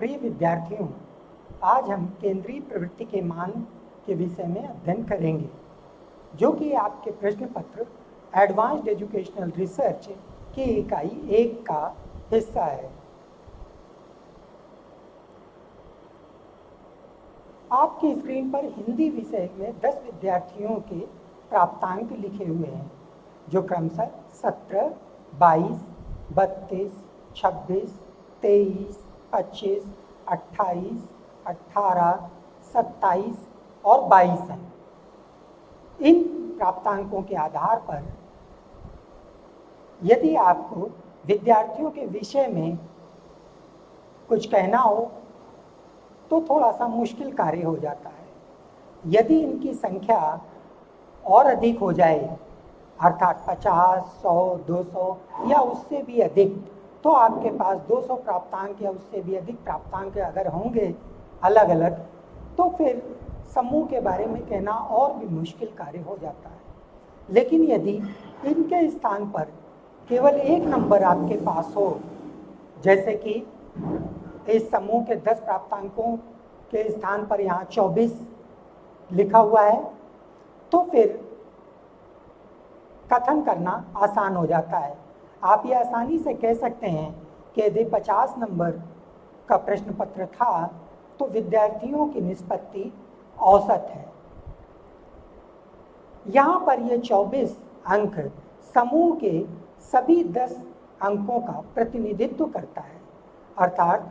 प्रिय विद्यार्थियों, आज हम केंद्रीय प्रवृत्ति के मान के विषय में अध्ययन करेंगे, जो कि आपके प्रश्न पत्र एडवांस्ड एजुकेशनल रिसर्च की इकाई 1 का हिस्सा है। आपकी स्क्रीन पर हिंदी विषय में 10 विद्यार्थियों के प्राप्तांक लिखे हुए हैं, जो क्रमशः 17, 22, 32, 26, 23, 25, 28, 18, 27 और 22 हैं। इन प्राप्तांकों के आधार पर यदि आपको विद्यार्थियों के विषय में कुछ कहना हो तो थोड़ा सा मुश्किल कार्य हो जाता है। यदि इनकी संख्या और अधिक हो जाए, अर्थात 50, 100, 200 या उससे भी अधिक, तो आपके पास 200 प्राप्तांक या उससे भी अधिक प्राप्तांक अगर होंगे अलग अलग, तो फिर समूह के बारे में कहना और भी मुश्किल कार्य हो जाता है। लेकिन यदि इनके स्थान पर केवल एक नंबर आपके पास हो, जैसे कि इस समूह के 10 प्राप्तांकों के स्थान पर यहाँ 24 लिखा हुआ है, तो फिर कथन करना आसान हो जाता है। आप ये आसानी से कह सकते हैं कि यदि 50 नंबर का प्रश्न पत्र था तो विद्यार्थियों की निष्पत्ति औसत है। यहाँ पर ये 24 अंक समूह के सभी 10 अंकों का प्रतिनिधित्व करता है, अर्थात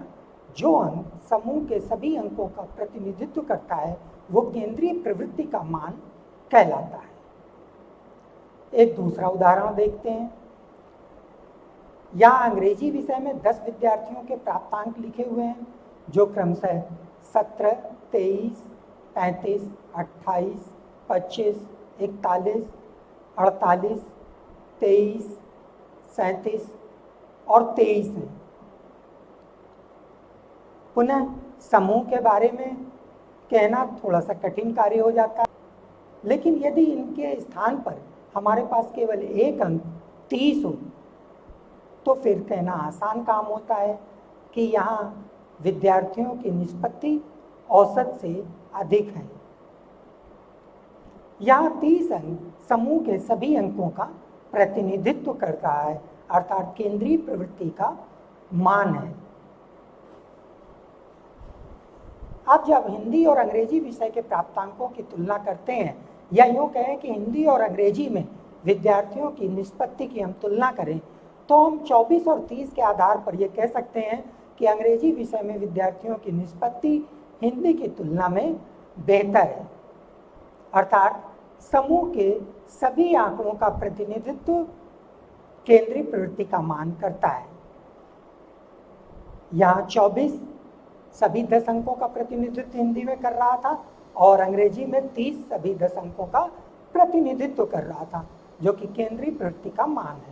जो अंक समूह के सभी अंकों का प्रतिनिधित्व करता है वो केंद्रीय प्रवृत्ति का मान कहलाता है। एक दूसरा उदाहरण देखते हैं। यहाँ अंग्रेजी विषय में 10 विद्यार्थियों के प्राप्तांक लिखे हुए हैं, जो क्रमशः 17, 23, 35, 28, 25, 41, 48, 23, 37 और 23 हैं। पुनः समूह के बारे में कहना थोड़ा सा कठिन कार्य हो जाता है, लेकिन यदि इनके स्थान पर हमारे पास केवल एक अंक 30 हो तो फिर कहना आसान काम होता है कि यहाँ विद्यार्थियों की निष्पत्ति औसत से अधिक है। यहाँ 30 अंक समूह के सभी अंकों का प्रतिनिधित्व कर रहा है, अर्थात केंद्रीय प्रवृत्ति का मान है। अब जब हिंदी और अंग्रेजी विषय के प्राप्तांकों की तुलना करते हैं, या यूँ कहें कि हिंदी और अंग्रेजी में विद्यार्थियों की निष्पत्ति की हम तुलना करें, तो हम 24 और 30 के आधार पर ये कह सकते हैं कि अंग्रेजी विषय में विद्यार्थियों की निष्पत्ति हिंदी की तुलना में बेहतर है, अर्थात समूह के सभी आंकड़ों का प्रतिनिधित्व केंद्रीय प्रवृत्ति का मान करता है। यहाँ 24 सभी 10 अंकों का प्रतिनिधित्व हिंदी में कर रहा था और अंग्रेजी में 30 सभी 10 अंकों का प्रतिनिधित्व कर रहा था, जो कि केंद्रीय प्रवृत्ति का मान है।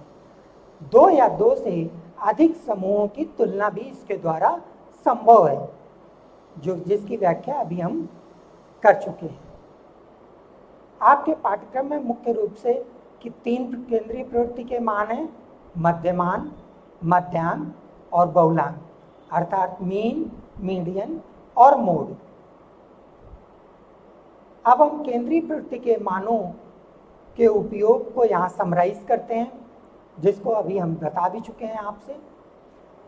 2 या 2 से अधिक समूहों की तुलना भी इसके द्वारा संभव है, जिसकी व्याख्या अभी हम कर चुके हैं। आपके पाठ्यक्रम में मुख्य रूप से कि 3 केंद्रीय प्रवृत्ति के मान हैं: मध्यमान, मध्यांक और बहुलांक, अर्थात मीन, मीडियन और मोड। अब हम केंद्रीय प्रवृत्ति के मानों के उपयोग को यहाँ समराइज करते हैं, जिसको अभी हम बता भी चुके हैं आपसे।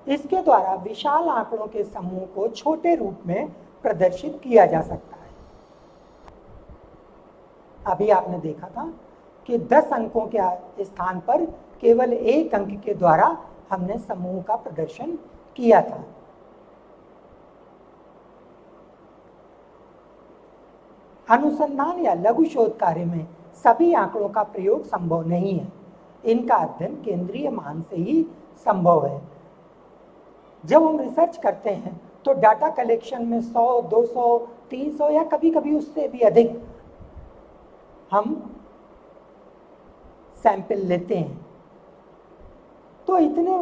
इसके द्वारा विशाल आंकड़ों के समूह को छोटे रूप में प्रदर्शित किया जा सकता है। अभी आपने देखा था कि 10 अंकों के स्थान पर केवल एक अंक के द्वारा हमने समूह का प्रदर्शन किया था। अनुसंधान या लघु शोध कार्य में सभी आंकड़ों का प्रयोग संभव नहीं है। इनका अध्ययन केंद्रीय मान से ही संभव है। जब हम रिसर्च करते हैं तो डाटा कलेक्शन में 100, 200, 300 या कभी कभी उससे भी अधिक हम सैंपल लेते हैं, तो इतने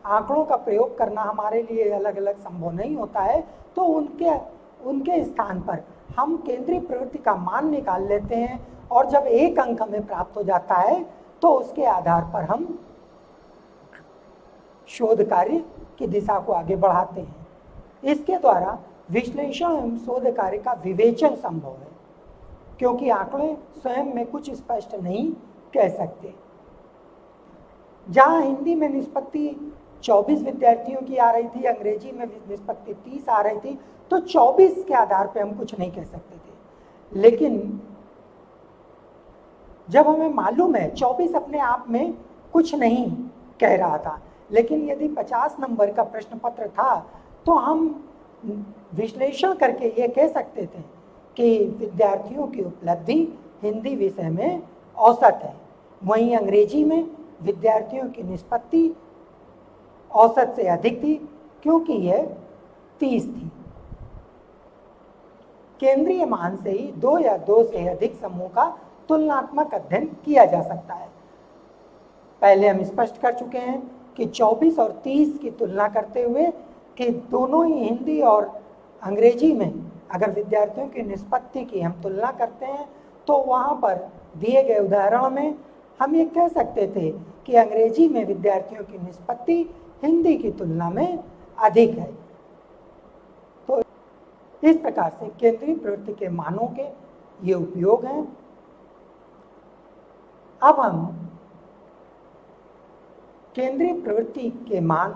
आंकड़ों का प्रयोग करना हमारे लिए अलग अलग संभव नहीं होता है। तो उनके स्थान पर हम केंद्रीय प्रवृत्ति का मान निकाल लेते हैं, और जब एक अंक हमें प्राप्त हो जाता है तो उसके आधार पर हम शोध कार्य की दिशा को आगे बढ़ाते हैं। इसके द्वारा विश्लेषण एवं शोध कार्य का विवेचन संभव है, क्योंकि आंकड़े स्वयं में कुछ स्पष्ट नहीं कह सकते। जहां हिंदी में निष्पत्ति 24 विद्यार्थियों की आ रही थी, अंग्रेजी में निष्पत्ति 30 आ रही थी, तो 24 के आधार पे हम कुछ नहीं कह सकते थे। लेकिन जब हमें मालूम है 24 अपने आप में कुछ नहीं कह रहा था, लेकिन यदि 50 नंबर का प्रश्न पत्र था तो हम विश्लेषण करके ये कह सकते थे कि विद्यार्थियों की उपलब्धि हिंदी विषय में औसत है, वहीं अंग्रेजी में विद्यार्थियों की निष्पत्ति औसत से अधिक थी, क्योंकि यह 30 थी। केंद्रीय मान से ही 2 या 2 से अधिक समूह का तुलनात्मक अध्ययन किया जा सकता है। पहले हम स्पष्ट कर चुके हैं कि 24 और 30 की तुलना करते हुए कि दोनों ही हिंदी और अंग्रेजी में अगर विद्यार्थियों की निष्पत्ति की हम तुलना करते हैं तो वहाँ पर दिए गए उदाहरण में हम ये कह सकते थे कि अंग्रेजी में विद्यार्थियों की निष्पत्ति हिंदी की तुलना में अधिक है। तो इस प्रकार से केंद्रीय प्रवृत्ति के मानों के ये उपयोग हैं। अब हम केंद्रीय प्रवृत्ति के मान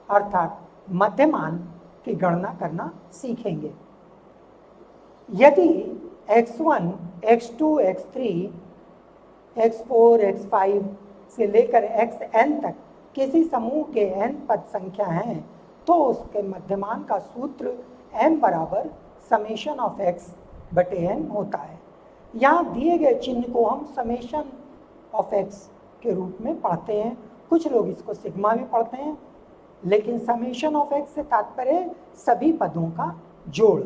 अर्थात मध्यमान की गणना करना सीखेंगे। यदि x1, x2, x3, x4, x5 से लेकर xn तक किसी समूह के n पद संख्या हैं तो उसके मध्यमान का सूत्र m बराबर समेशन ऑफ x बटे n होता है। यहाँ दिए गए चिन्ह को हम समेशन ऑफ x के रूप में पढ़ते हैं, कुछ लोग इसको सिग्मा भी पढ़ते हैं, लेकिन समेशन ऑफ x से तात्पर्य सभी पदों का जोड़,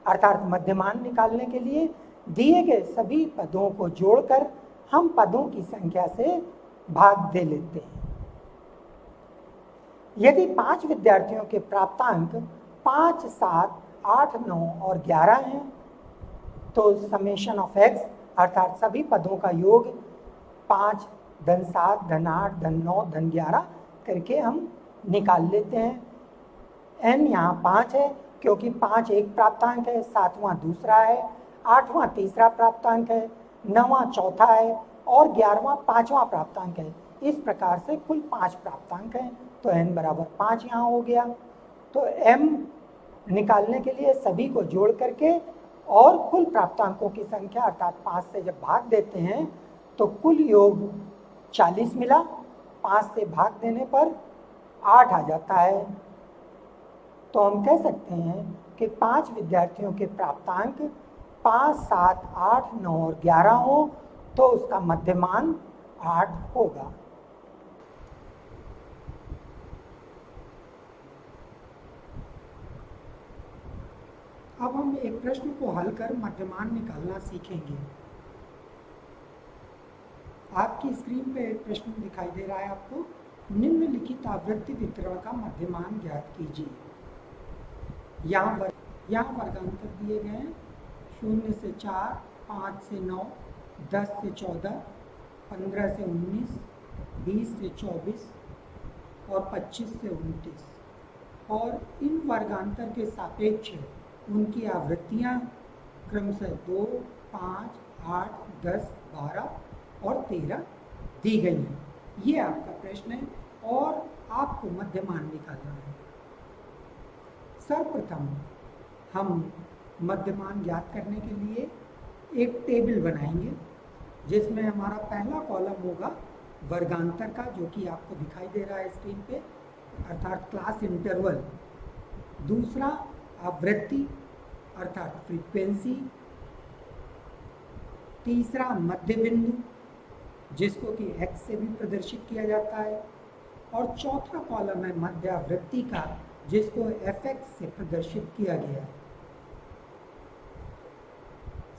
अर्थात मध्यमान निकालने के लिए दिए गए सभी पदों को जोड़कर हम पदों की संख्या से भाग दे लेते हैं। यदि 5 विद्यार्थियों के प्राप्तांक 5, 7, 8, 9 और 11 हैं तो समेशन ऑफ x अर्थात सभी पदों का योग 5 धन 7 धन 8 धन 9 धन 11 करके हम निकाल लेते हैं। n यहाँ 5 है क्योंकि 5 एक प्राप्तांक है, 7वां दूसरा है, 8वां तीसरा प्राप्तांक है, 9वां चौथा है और 11वां 5वां प्राप्तांक है। इस प्रकार से कुल 5 प्राप्तांक हैं, तो n बराबर 5 यहाँ हो गया। तो m निकालने के लिए सभी को जोड़ करके और कुल प्राप्तांकों की संख्या अर्थात 5 से जब भाग देते हैं तो कुल योग 40 मिला, 5 से भाग देने पर 8 आ जाता है। तो हम कह सकते हैं कि 5 विद्यार्थियों के प्राप्तांक 5, 7, 8, 9 और 11 हो तो उसका मध्यमान 8 होगा। अब हम एक प्रश्न को हल कर मध्यमान निकालना सीखेंगे। आपकी स्क्रीन पे एक प्रश्न दिखाई दे रहा है आपको, निम्नलिखित आवृत्ति वितरण का मध्यमान ज्ञात कीजिए। यहाँ वर्गांतर दिए गए हैं 0 से 4, 5 से 9, 10 से 14, 15 से 19, 20 से 24 और 25 से 29 और इन वर्गांतर के सापेक्ष उनकी आवृत्तियाँ क्रमशः 2, 5, 8, 10, 12 और 13 दी गई हैं। ये आपका प्रश्न है और आपको मध्यमान निकालना है। सर्वप्रथम हम मध्यमान ज्ञात करने के लिए एक टेबल बनाएंगे जिसमें हमारा पहला कॉलम होगा वर्गांतर का, जो कि आपको दिखाई दे रहा है स्क्रीन पे, अर्थात क्लास इंटरवल। दूसरा आवृत्ति अर्थात फ्रीक्वेंसी। तीसरा मध्य बिंदु जिसको कि x से भी प्रदर्शित किया जाता है और चौथा कॉलम है मध्य आवृत्ति का जिसको fx से प्रदर्शित किया गया है।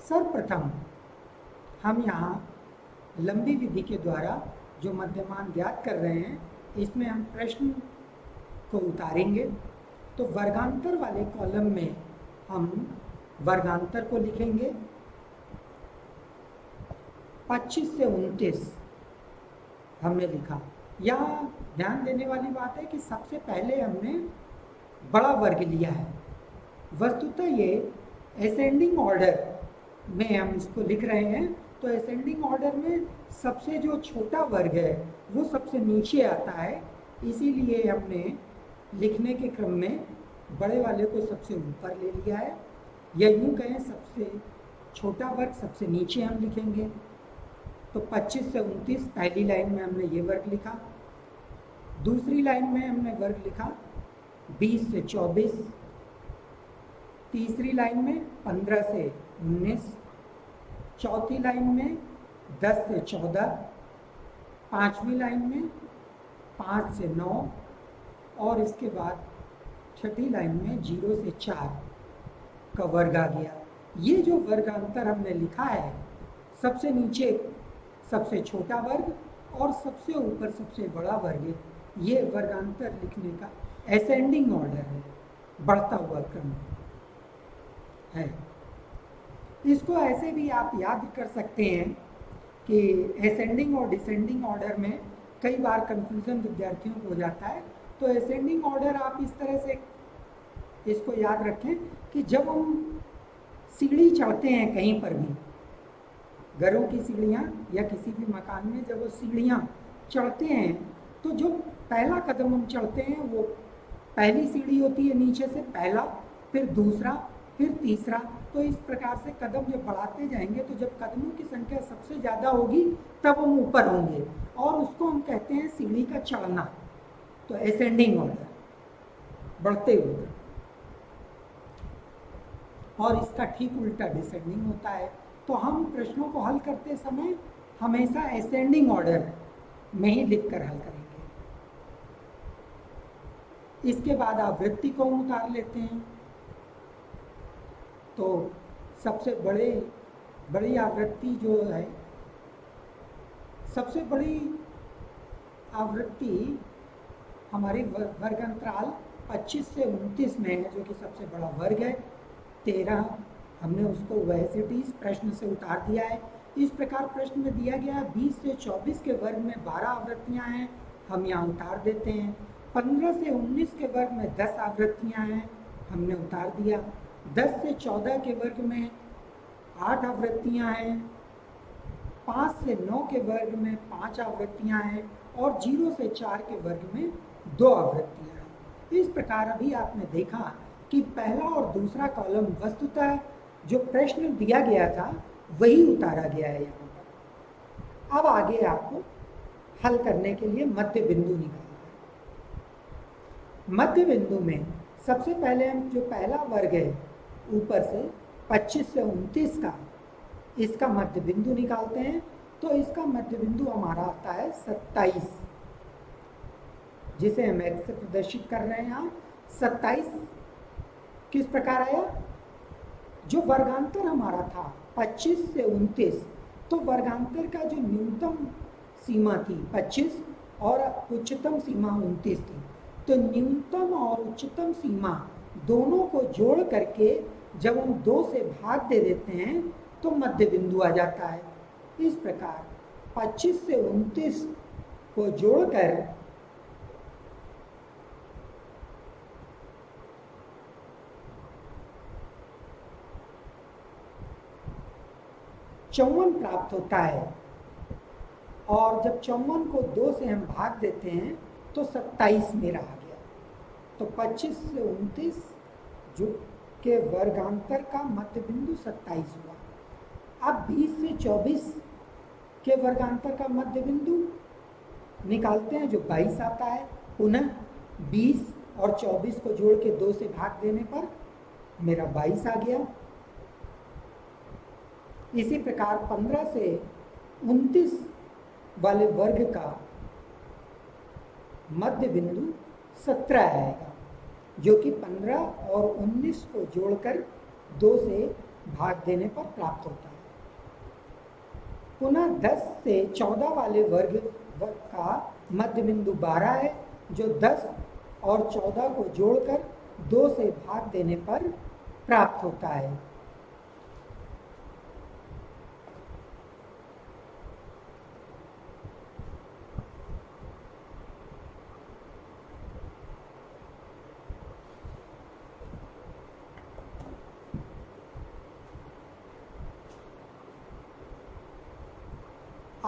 सर्वप्रथम हम यहाँ लंबी विधि के द्वारा जो मध्यमान ज्ञात कर रहे हैं इसमें हम प्रश्न को उतारेंगे। तो वर्गांतर वाले कॉलम में हम वर्गांतर को लिखेंगे 25 से 29 हमने लिखा। यहाँ ध्यान देने वाली बात है कि सबसे पहले हमने बड़ा वर्ग लिया है। वस्तुतः ये असेंडिंग ऑर्डर में हम इसको लिख रहे हैं, तो असेंडिंग ऑर्डर में सबसे जो छोटा वर्ग है वो सबसे नीचे आता है, इसीलिए हमने लिखने के क्रम में बड़े वाले को सबसे ऊपर ले लिया है, या यूँ कहें सबसे छोटा वर्ग सबसे नीचे हम लिखेंगे। तो 25 से 29 पहली लाइन में हमने ये वर्ग लिखा, दूसरी लाइन में हमने वर्ग लिखा 20 से 24, तीसरी लाइन में 15 से 19, चौथी लाइन में 10 से 14, पांचवी लाइन में 5 से 9, और इसके बाद छठी लाइन में 0 से 4 का वर्ग आ गया। ये जो वर्गांतर हमने लिखा है, सबसे नीचे सबसे छोटा वर्ग और सबसे ऊपर सबसे बड़ा वर्ग, ये वर्गांतर लिखने का असेंडिंग ऑर्डर है, बढ़ता हुआ क्रम है। इसको ऐसे भी आप याद कर सकते हैं कि असेंडिंग और डिसेंडिंग ऑर्डर में कई बार कंफ्यूजन विद्यार्थियों को हो जाता है। तो असेंडिंग ऑर्डर आप इस तरह से इसको याद रखें कि जब हम सीढ़ी चढ़ते हैं कहीं पर भी, घरों की सीढ़ियाँ या किसी भी मकान में जब वो सीढ़ियाँ चढ़ते हैं, तो जो पहला कदम हम चढ़ते हैं वो पहली सीढ़ी होती है, नीचे से पहला, फिर दूसरा, फिर तीसरा। तो इस प्रकार से कदम जब बढ़ाते जाएंगे, तो जब कदमों की संख्या सबसे ज़्यादा होगी तब हम ऊपर होंगे, और उसको हम कहते हैं सीढ़ी का चढ़ना। तो असेंडिंग ऑर्डर, बढ़ते हुए। और इसका ठीक उल्टा डिसेंडिंग होता है। तो हम प्रश्नों को हल करते समय हमेशा असेंडिंग ऑर्डर में ही लिखकर हल करेंगे। इसके बाद आवृत्ति को हम उतार लेते हैं। तो सबसे बड़ी आवृत्ति जो है, सबसे बड़ी आवृत्ति हमारी वर्ग अंतराल 25 से 29 में है, जो कि सबसे बड़ा वर्ग है। 13 हमने उसको वैसे ही इस प्रश्न से उतार दिया है। इस प्रकार प्रश्न में दिया गया 20 से 24 के वर्ग में 12 आवृत्तियां हैं, हम यहाँ उतार देते हैं। 15 से 19 के वर्ग में 10 आवृत्तियां हैं, हमने उतार दिया। 10 से 14 के वर्ग में 8 आवृत्तियां हैं, 5 से 9 के वर्ग में 5 आवृत्तियां हैं, और 0 से 4 के वर्ग में 2 आवृत्तियां हैं। इस प्रकार अभी आपने देखा कि पहला और दूसरा कॉलम वस्तुतः जो प्रश्न दिया गया था वही उतारा गया है यहाँ पर। अब आगे आपको हल करने के लिए मध्य बिंदु निकालना है। मध्य बिंदु में सबसे पहले हम जो पहला वर्ग है ऊपर से 25 से 29 का, इसका मध्य बिंदु निकालते हैं। तो इसका मध्य बिंदु हमारा आता है 27, जिसे हम x से प्रदर्शित कर रहे हैं यहाँ। 27 किस प्रकार आया? जो वर्गांतर हमारा था 25 से 29, तो वर्गांतर का जो न्यूनतम सीमा थी 25 और उच्चतम सीमा 29 थी। तो न्यूनतम और उच्चतम सीमा दोनों को जोड़ करके जब हम 2 से भाग दे देते हैं तो मध्य बिंदु आ जाता है। इस प्रकार 25 से 29 को जोड़कर चौवन प्राप्त होता है, और जब 54 को 2 से हम भाग देते हैं तो 27 मेरा आ गया। तो 25 से 29 जो के वर्गांतर का मध्य बिंदु 27 हुआ। अब 20 से 24 के वर्गांतर का मध्य बिंदु निकालते हैं, जो 22 आता है। पुनः 20 और 24 को जोड़ के 2 से भाग देने पर मेरा 22 आ गया। इसी प्रकार 15 से 29 वाले वर्ग का मध्य बिंदु 17 आएगा, जो कि 15 और 19 को जोड़कर 2 से भाग देने पर प्राप्त होता है। पुनः 10 से 14 वाले वर्ग का मध्य बिंदु 12 है, जो 10 और 14 को जोड़कर 2 से भाग देने पर प्राप्त होता है।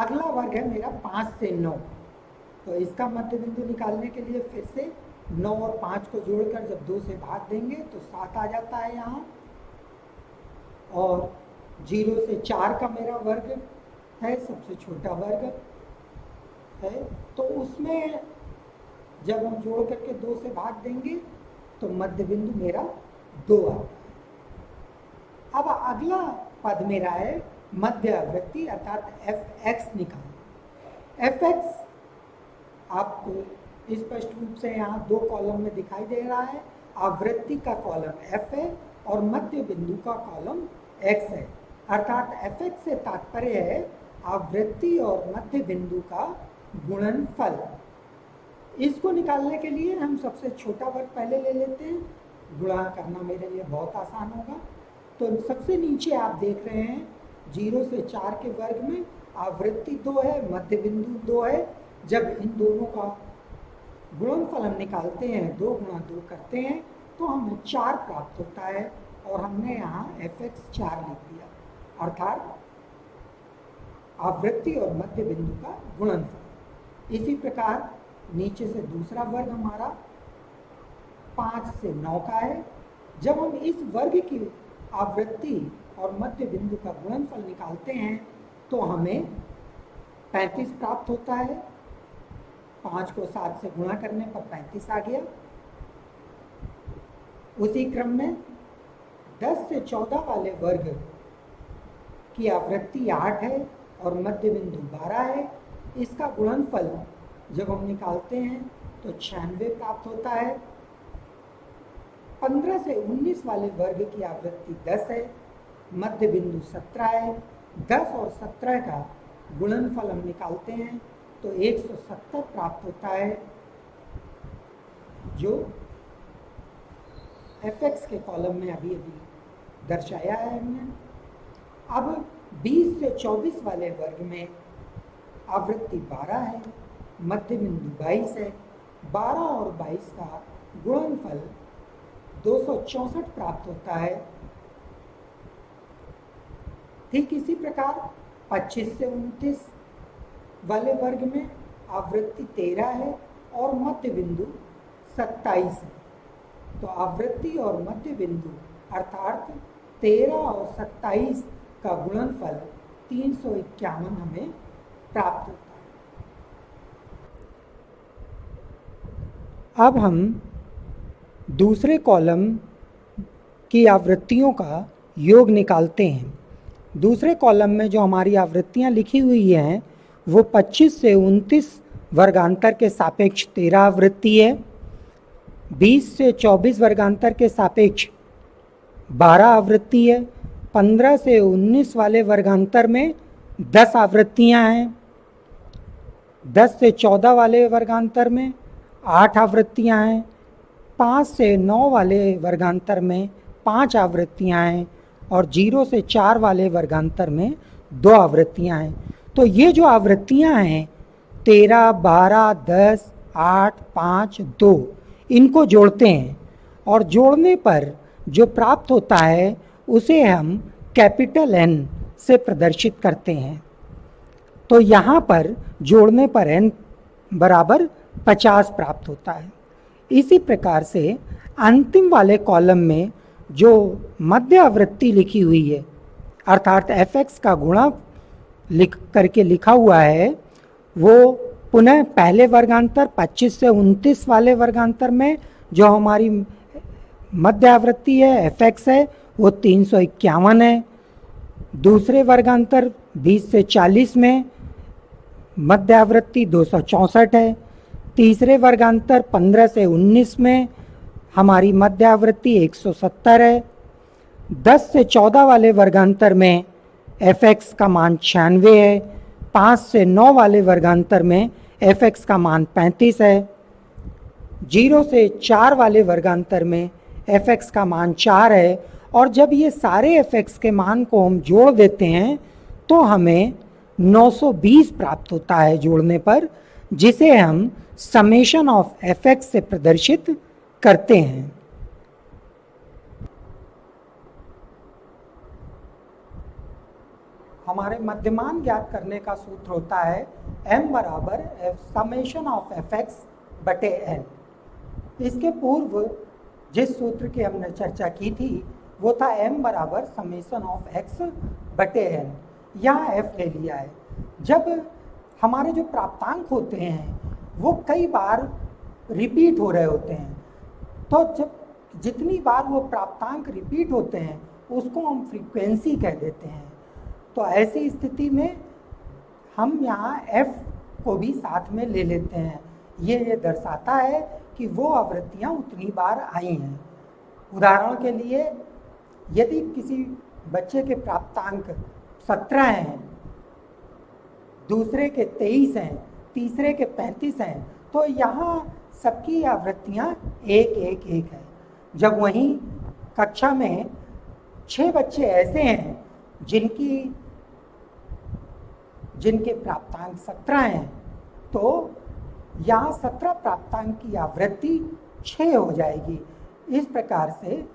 अगला वर्ग है मेरा 5 से 9। तो इसका मध्य बिंदु निकालने के लिए फिर से 9 और 5 को जोड़कर जब 2 से भाग देंगे तो 7 आ जाता है यहाँ। और 0 से 4 का मेरा वर्ग है, सबसे छोटा वर्ग है, तो उसमें जब हम जोड़ करके 2 से भाग देंगे तो मध्य बिंदु मेरा 2 आता है। अब अगला पद मेरा है मध्य आवृत्ति अर्थात fx निकालना। fx आपको स्पष्ट रूप से यहाँ 2 कॉलम में दिखाई दे रहा है। आवृत्ति का कॉलम f है और मध्य बिंदु का कॉलम x है, अर्थात fx से तात्पर्य है आवृत्ति और मध्य बिंदु का गुणनफल। इसको निकालने के लिए हम सबसे छोटा वर्ग पहले ले लेते हैं, गुणा करना मेरे लिए बहुत आसान होगा। तो सबसे नीचे आप देख रहे हैं 0 से 4 के वर्ग में आवृत्ति 2 है, मध्य बिंदु 2 है। जब इन दोनों का गुणनफल हम निकालते हैं, 2 गुणा 2 करते हैं, तो हमें 4 प्राप्त होता है और हमने यहाँ fx 4 लिख दिया, अर्थात आवृत्ति और मध्य बिंदु का गुणनफल। इसी प्रकार नीचे से दूसरा वर्ग हमारा 5 से 9 का है। जब हम इस वर्ग की आवृत्ति और मध्य बिंदु का गुणनफल निकालते हैं तो हमें 35 प्राप्त होता है। 5 को 7 से गुणा करने पर 35 आ गया। उसी क्रम में 10 से 14 वाले वर्ग की आवृत्ति 8 है और मध्य बिंदु 12 है। इसका गुणनफल जब हम निकालते हैं तो 96 प्राप्त होता है। 15 से 19 वाले वर्ग की आवृत्ति 10 है, मध्य बिंदु 17 है। 10 और 17 का गुणनफल हम निकालते हैं तो 170 प्राप्त होता है, जो fx के कॉलम में अभी दर्शाया है हमने। अब 20 से 24 वाले वर्ग में आवृत्ति 12 है, मध्य बिंदु 22 है। 12 और 22 का गुणनफल 264 प्राप्त होता है। ठीक इसी प्रकार 25 से 29 वाले वर्ग में आवृत्ति 13 है और मध्य बिंदु 27 है। तो आवृत्ति और मध्य बिंदु अर्थात 13 और 27 का गुणनफल 351 हमें प्राप्त होता है। अब हम दूसरे कॉलम की आवृत्तियों का योग निकालते हैं। दूसरे कॉलम में जो हमारी आवृत्तियां लिखी हुई हैं वो 25 से 29 वर्गांतर के सापेक्ष 13 आवृत्ति है। 20 से 24 वर्गांतर के सापेक्ष 12 आवृत्ति है। 15 से 19 वाले वर्गांतर में 10 आवृत्तियां हैं। 10 से 14 वाले वर्गांतर में 8 आवृत्तियां हैं। 5 से 9 वाले वर्गांतर में 5 आवृत्तियां हैं और 0 से 4 वाले वर्गांतर में 2 आवृत्तियां हैं। तो ये जो आवृत्तियां हैं 13, 12, 10, 8, 5, 2, इनको जोड़ते हैं और जोड़ने पर जो प्राप्त होता है उसे हम कैपिटल N से प्रदर्शित करते हैं। तो यहाँ पर जोड़ने पर N बराबर 50 प्राप्त होता है। इसी प्रकार से अंतिम वाले कॉलम में जो मध्य आवृत्ति लिखी हुई है अर्थात fx का गुणा लिख करके लिखा हुआ है वो पुनः पहले वर्गांतर 25 से 29 वाले वर्गांतर में जो हमारी मध्य आवृत्ति है fx है वो 351 है। दूसरे वर्गांतर 20 से 40 में मध्य आवृत्ति 264 है। तीसरे वर्गांतर 15 से 19 में हमारी मध्य आवृत्ति 170 है। 10 से 14 वाले वर्गांतर में fx का मान 96 है। 5 से 9 वाले वर्गांतर में fx का मान 35 है। 0 से 4 वाले वर्गांतर में fx का मान 4 है और जब ये सारे fx के मान को हम जोड़ देते हैं तो हमें 920 प्राप्त होता है जोड़ने पर, जिसे हम समेशन ऑफ fx से प्रदर्शित करते हैं। हमारे मध्यमान ज्ञात करने का सूत्र होता है m बराबर समेशन ऑफ एफ एक्स बटे एन। इसके पूर्व जिस सूत्र की हमने चर्चा की थी वो था m बराबर समेशन ऑफ x बटे एन। यहाँ f ले लिया है। जब हमारे जो प्राप्तांक होते हैं वो कई बार रिपीट हो रहे होते हैं, तो जब जितनी बार वो प्राप्तांक रिपीट होते हैं उसको हम फ्रीक्वेंसी कह देते हैं। तो ऐसी स्थिति में हम यहाँ f को भी साथ में ले लेते हैं। ये दर्शाता है कि वो आवृत्तियाँ उतनी बार आई हैं। उदाहरण के लिए यदि किसी बच्चे के प्राप्तांक 17 हैं, दूसरे के 23 हैं, तीसरे के 35 हैं, तो यहाँ सबकी आवृत्तियाँ 1-1-1 है। जब वहीं कक्षा में 6 बच्चे ऐसे हैं जिनके प्राप्तांक 17 हैं, तो यहाँ 17 प्राप्तांक की आवृत्ति 6 हो जाएगी। इस प्रकार से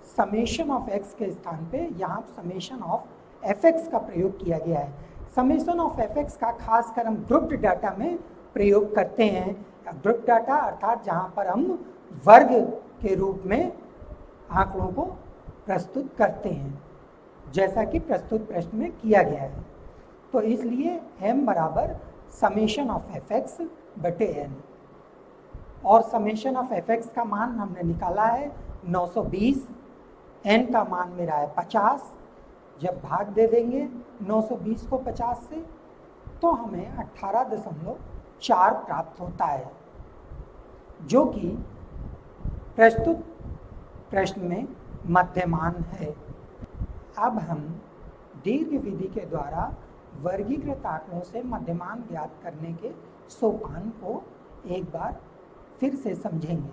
समेशन ऑफ x के स्थान पे यहाँ समेशन ऑफ fx का प्रयोग किया गया है। समेशन ऑफ fx का खास कर हम ग्रुप्ड डाटा में प्रयोग करते हैं। ग्रुप डाटा अर्थात जहाँ पर हम वर्ग के रूप में आंकड़ों को प्रस्तुत करते हैं, जैसा कि प्रस्तुत प्रश्न में किया गया है। तो इसलिए m बराबर समेशन ऑफ fx बटे n, और समेशन ऑफ fx का मान हमने निकाला है 920, n का मान मेरा है 50। जब भाग दे देंगे 920 को 50 से तो हमें 18.4 प्राप्त होता है, जो कि प्रस्तुत प्रश्न में मध्यमान है। अब हम दीर्घ विधि के द्वारा वर्गीकृत आंकड़ों से मध्यमान ज्ञात करने के सोपान को एक बार फिर से समझेंगे।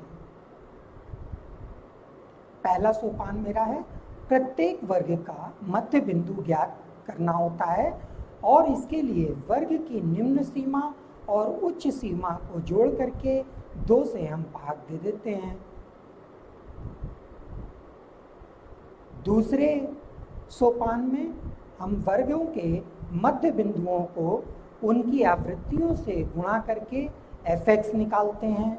पहला सोपान मेरा है प्रत्येक वर्ग का मध्य बिंदु ज्ञात करना होता है, और इसके लिए वर्ग की निम्न सीमा और उच्च सीमा को जोड़ करके 2 से हम भाग दे देते हैं। दूसरे सोपान में हम वर्गों के मध्य बिंदुओं को उनकी आवृत्तियों से गुणा करके fx निकालते हैं।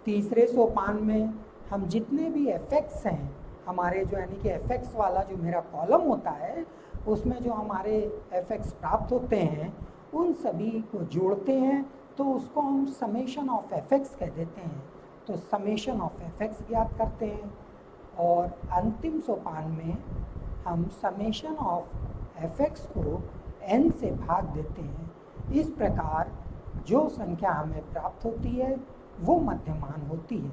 तीसरे सोपान में हम जितने भी fx हैं हमारे, जो यानी कि fx वाला जो मेरा कॉलम होता है उसमें जो हमारे fx प्राप्त होते हैं उन सभी को जोड़ते हैं, तो उसको हम समेशन ऑफ fx कह देते हैं। तो समेशन ऑफ fx ज्ञात करते हैं, और अंतिम सोपान में हम समेशन ऑफ fx को n से भाग देते हैं। इस प्रकार जो संख्या हमें प्राप्त होती है वो मध्यमान होती है।